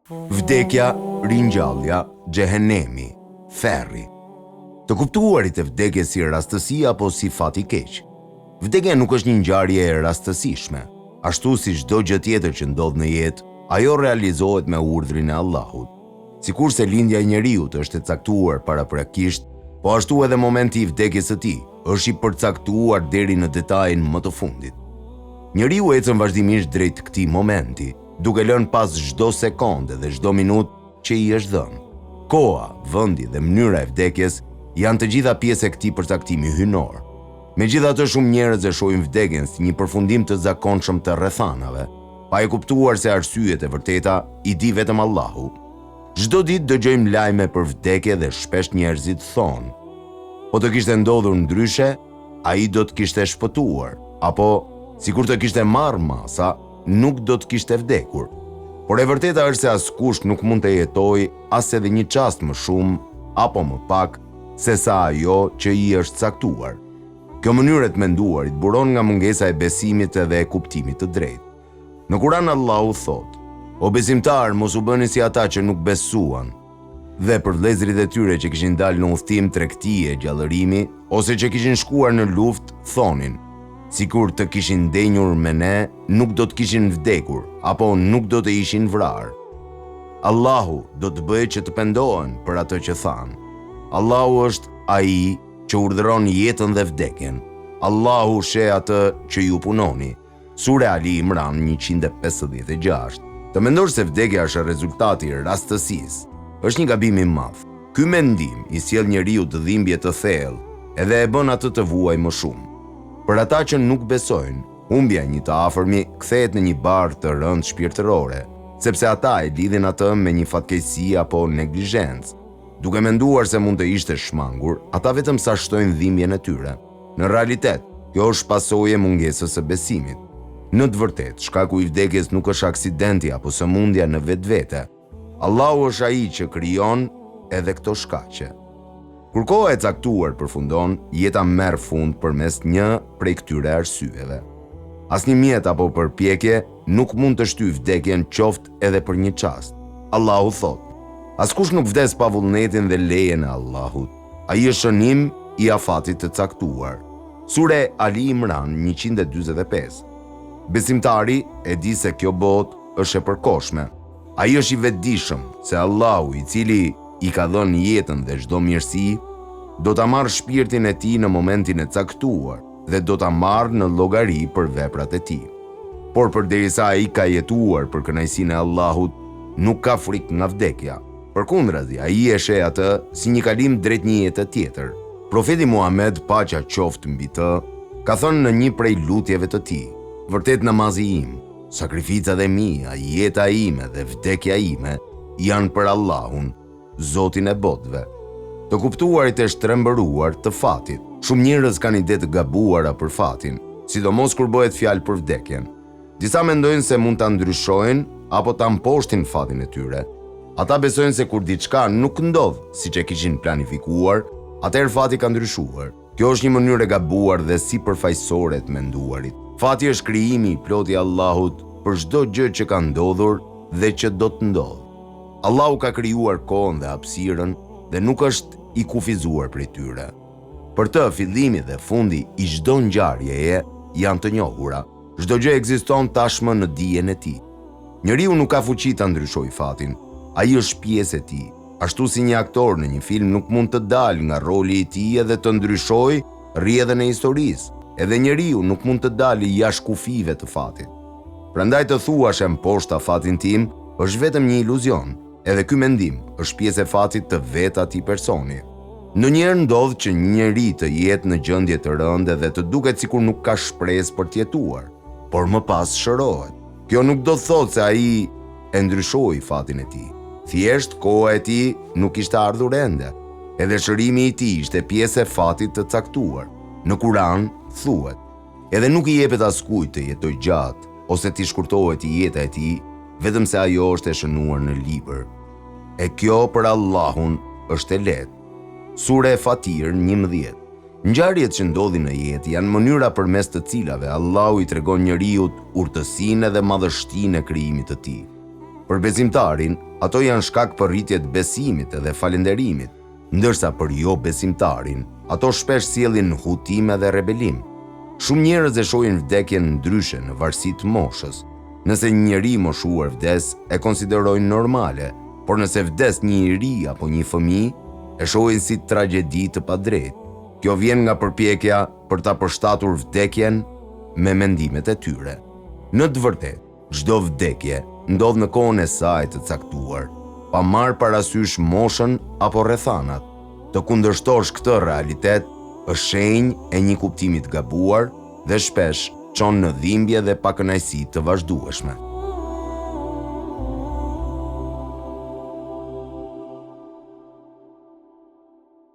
Vdekja, ringjallja, xhehenemi, ferri. Të kuptuarit e vdekjes si rastësi apo si fat I keq. Vdekja nuk është një ngjarje e rastësishme. Ashtu si çdo gjë tjetër që ndodh në jetë, ajo realizohet me urdhrin e Allahut. Sikurse lindja e njeriut është e caktuar paraprakisht, po ashtu edhe momenti I vdekjes së tij është I përcaktuar deri në detajin më të fundit. Njeriu ecën vazhdimisht drejt këtij momenti, duke lënë pas çdo sekonde dhe çdo minutë që I është dhënë. Koha, vendi dhe mënyra e vdekjes janë të gjitha pjesë e këtij përcaktimi hyjnor. Megjithatë, shumë njerëz e shohin vdekjen si një përfundim të zakonshëm të rrethanave, pa e kuptuar se arsyet e vërteta I di vetëm Allahu. Çdo ditë dëgjojmë lajme për vdekje dhe shpesh njerëzit thonë: po të kishte ndodhur ndryshe, ai do të kishte shpëtuar, apo sikur të kishte marrë masa, nuk do të kishte vdekur. Por e vërteta është se askush nuk mund të jetojë as edhe një çast më shumë apo më pak se sa ajo që I është caktuar. Kjo mënyrë të menduarit buron nga mungesa e besimit edhe e kuptimit të drejtë. Në Kur'an Allahu thotë: o besimtar, mos u bëni si ata që nuk besuan. Dhe për vëllezërit e tyre që kishin dalë në udhtim tregtie, gjallërimi ose që kishin shkuar në luftë, thonin: sikur të kishin ndenjur me ne, nuk do të kishin vdekur, apo nuk do të ishin vrarë. Allahu do të bëjë që të pendohen për atë që thanë. Allahu është ai që urdhëron jetën dhe vdekjen. Allahu sheh atë që ju punoni. Sura Ali Imran 156. Të mendosh se vdekja është rezultati I rastësisë, është një gabim I madh. Ky mendim I sjell njeriu të dhimbje të thellë, edhe e bën atë të vuajë më shumë. Për ata që nuk besojnë, humbja e një të afërmi kthehet në një barë të rëndë shpirtërore, sepse ata e lidhin atë me një fatkeqësi apo neglizhencë. Duke menduar se mund të ishte shmangur, ata vetëm sa shtojnë dhimbjen e tyre. Në realitet, kjo është pasojë e mungesës së besimit. Në të vërtetë, shkaku I vdekjes nuk është aksidenti apo sëmundja në vetvete. Allahu është ai që krijon edhe këto shkaqe. Kur koha e caktuar përfundon, jeta merr fund përmes një prej këtyre arsyeve. Asnjë mjet apo përpjekje nuk mund të shtyjë vdekjen, qoftë edhe për një çast. Allahu thotë: askush nuk vdes pa vullnetin dhe lejen e Allahut. Ai është shënim I afatit të caktuar. Sure Ali Imran 145. Besimtari e di se kjo botë është e përkohshme. Ai është I vetëdijshëm se Allahu, I cili I ka dhënë jetën dhe çdo mirësi, do ta marrë shpirtin e tij në momentin e caktuar dhe do ta marrë në llogari për veprat e tij. Por përderisa ai ka jetuar për kënaqësinë e Allahut, nuk ka frikë nga vdekja. Përkundrazi, ai e sheh atë si një kalim drejt një jete tjetër. Profeti Muhammed, paqja qoftë mbi të, ka thënë në një prej lutjeve të tij: vërtet namazi im, sakrificat e mia, jeta ime dhe vdekja ime janë për Allahun, Zotin e botëve. Të kuptuarit e shtrembëruar të fatit. Shumë njerëz kanë ide të gabuara për fatin, sidomos kur bëhet fjalë për vdekjen. Disa mendojnë se mund ta ndryshojnë apo ta mposhtin fatin e tyre. Ata besojnë se kur diçka nuk ndodh siç e kishin planifikuar, atëherë fati ka ndryshuar. Kjo është një mënyrë e gabuar dhe sipërfaqësore të menduarit. Fati është krijimi I plotë I Allahut për çdo gjë që ka ndodhur dhe që do të ndodhë. Allahu ka krijuar kohën dhe hapësirën dhe nuk është I kufizuar prej tyre. Për të, fillimi dhe fundi I çdo ngjarjeje janë të njohura. Çdo gjë ekziston tashmë në dijen e tij. Njeriu nuk ka fuqi ta ndryshojë fatin. Ai është pjesë e tij. Ashtu si një aktor në një film nuk mund të dalë nga roli I tij edhe të ndryshojë rrjedhën e historisë. Edhe njeriu nuk mund të dalë jashtë kufive të fatit. Prandaj të thuash e mposhta fatin tim është vetëm një iluzion. Edhe ky mendim është pjesë e fatit të vetë atij personi. Ndonjëherë ndodh që një njeri të jetë në gjendje të rëndë dhe të duket sikur nuk ka shpresë për të jetuar, por më pas shërohet. Kjo nuk do të thotë se ai e ndryshoi fatin e tij. Thjesht koha e tij nuk ishte ardhur ende. Edhe shërimi I tij ishte pjesë e fatit të caktuar. Në Kur'an thuhet: edhe nuk I jepet askujt të jetojë gjatë ose të shkurtohet jeta e tij, vetëm se ajo është e shënuar në libër. E kjo për Allahun është e lehtë. Sure Fatir 11. Ngjarjet që ndodhin në jetë janë mënyra përmes të cilave Allahu I tregon njeriu urtësinë dhe madhështinë e krijimit të tij. Për besimtarin, ato janë shkak për rritje të besimit dhe falënderimit, ndërsa për jo besimtarin, ato shpesh sjellin hutim dhe rebelim. Shumë njerëz e shohin vdekjen ndryshe në varësi të moshës. Nëse një njeri moshuar vdes, e konsiderojnë normale, por nëse vdes një i ri apo një fëmijë, e shohin si tragjedi të padrejtë. Kjo vjen nga përpjekja për ta përshtatur vdekjen me mendimet e tyre. Në të vërtetë, çdo vdekje ndodh në kohën e saj të caktuar, pa marrë parasysh moshën apo rrethanat. Të kundërshtosh këtë realitet është shenjë e një kuptimi të gabuar dhe shpesh çon në dhimbje dhe pakënaqësi të vazhdueshme.